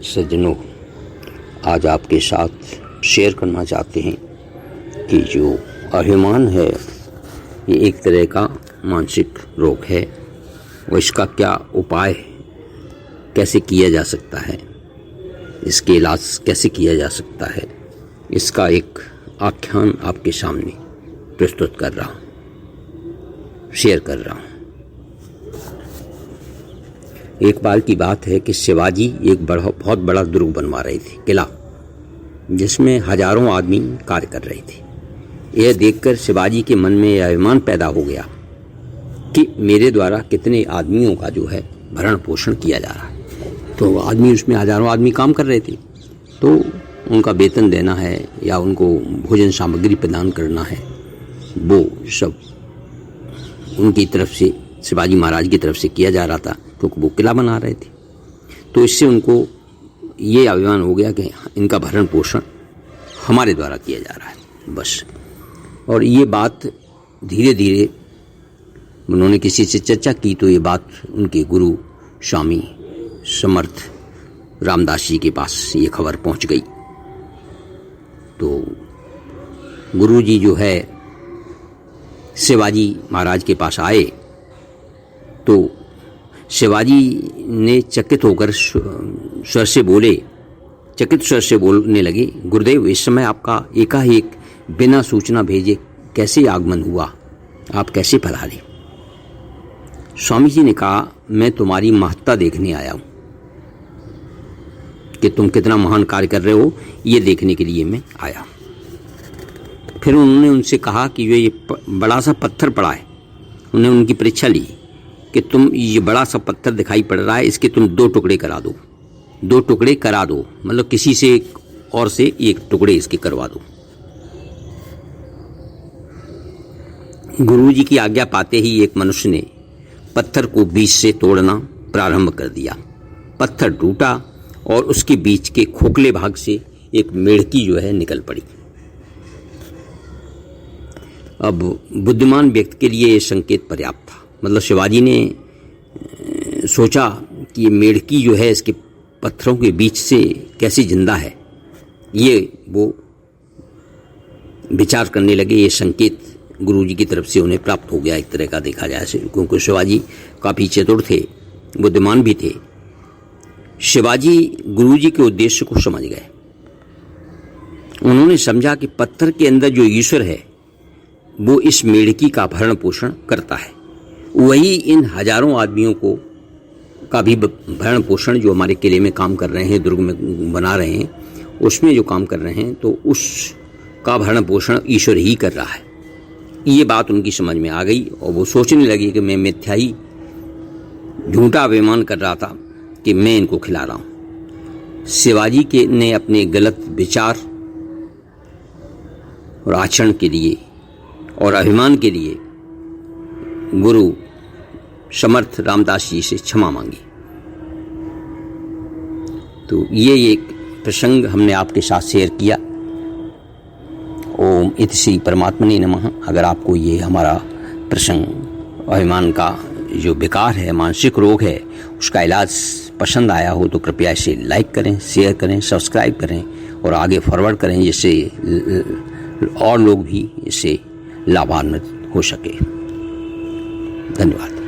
सज्जनों, आज आपके साथ शेयर करना चाहते हैं कि जो अभिमान है ये एक तरह का मानसिक रोग है। और इसका क्या उपाय कैसे किया जा सकता है, इसके इलाज कैसे किया जा सकता है, इसका एक आख्यान आपके सामने प्रस्तुत कर रहा हूँ, शेयर कर रहा हूँ। एक बार की बात है कि शिवाजी एक बहुत बड़ा दुर्ग बनवा रहे थे, किला, जिसमें हजारों आदमी कार्य कर रहे थे। यह देखकर शिवाजी के मन में यह अभिमान पैदा हो गया कि मेरे द्वारा कितने आदमियों का जो है भरण पोषण किया जा रहा है। तो आदमी, उसमें हजारों आदमी काम कर रहे थे, तो उनका वेतन देना है या उनको भोजन सामग्री प्रदान करना है, वो सब उनकी तरफ से, शिवाजी महाराज की तरफ से किया जा रहा था, क्योंकि वो किला बना रहे थे। तो इससे उनको ये अभिमान हो गया कि इनका भरण पोषण हमारे द्वारा किया जा रहा है, बस। और ये बात धीरे धीरे उन्होंने किसी से चर्चा की, तो ये बात उनके गुरु स्वामी समर्थ रामदास जी के पास ये खबर पहुंच गई। तो गुरु जी जो है शिवाजी महाराज के पास आए, तो शिवाजी ने चकित होकर स्वर से बोलने लगे, गुरुदेव, इस समय आपका एकाएक बिना सूचना भेजे कैसे आगमन हुआ, आप कैसे पधारे? स्वामी जी ने कहा, मैं तुम्हारी महत्ता देखने आया हूं कि तुम कितना महान कार्य कर रहे हो, ये देखने के लिए मैं आया। फिर उन्होंने उनसे कहा कि ये बड़ा सा पत्थर पड़ा है। उन्होंने उनकी परीक्षा ली कि तुम, ये बड़ा सा पत्थर दिखाई पड़ रहा है, इसके तुम 2 टुकड़े करा दो। 2 टुकड़े करा दो, मतलब किसी से और से 1 टुकड़े इसके करवा दो। गुरु जी की आज्ञा पाते ही एक मनुष्य ने पत्थर को बीच से तोड़ना प्रारंभ कर दिया। पत्थर टूटा और उसके बीच के खोखले भाग से एक मेढकी जो है निकल पड़ी। अब बुद्धिमान व्यक्ति के लिए ये संकेत पर्याप्त था। मतलब शिवाजी ने सोचा कि ये मेढकी जो है इसके पत्थरों के बीच से कैसे जिंदा है, ये वो विचार करने लगे। ये संकेत गुरुजी की तरफ से उन्हें प्राप्त हो गया, एक तरह का देखा जाए, क्योंकि शिवाजी काफ़ी चतुर थे, बुद्धिमान भी थे। शिवाजी गुरुजी के उद्देश्य को समझ गए। उन्होंने समझा कि पत्थर के अंदर जो ईश्वर है वो इस मेढकी का भरण पोषण करता है, वही इन हजारों आदमियों को का भी भरण पोषण, जो हमारे किले में काम कर रहे हैं, दुर्ग में बना रहे हैं, उसमें जो काम कर रहे हैं, तो उसका भरण पोषण ईश्वर ही कर रहा है। ये बात उनकी समझ में आ गई और वो सोचने लगी कि मैं मिथ्याई, झूठा अभिमान कर रहा था कि मैं इनको खिला रहा हूँ। शिवाजी के ने अपने गलत विचार और आचरण के लिए और अभिमान के लिए गुरु समर्थ रामदास जी से क्षमा मांगी। तो ये एक प्रसंग हमने आपके साथ शेयर किया। ओम इति श्री परमात्मने नमः। अगर आपको ये हमारा प्रसंग, अभिमान का जो विकार है, मानसिक रोग है, उसका इलाज पसंद आया हो तो कृपया इसे लाइक करें, शेयर करें, सब्सक्राइब करें और आगे फॉरवर्ड करें, जिससे और लोग भी इससे लाभान्वित हो सके। धन्यवाद।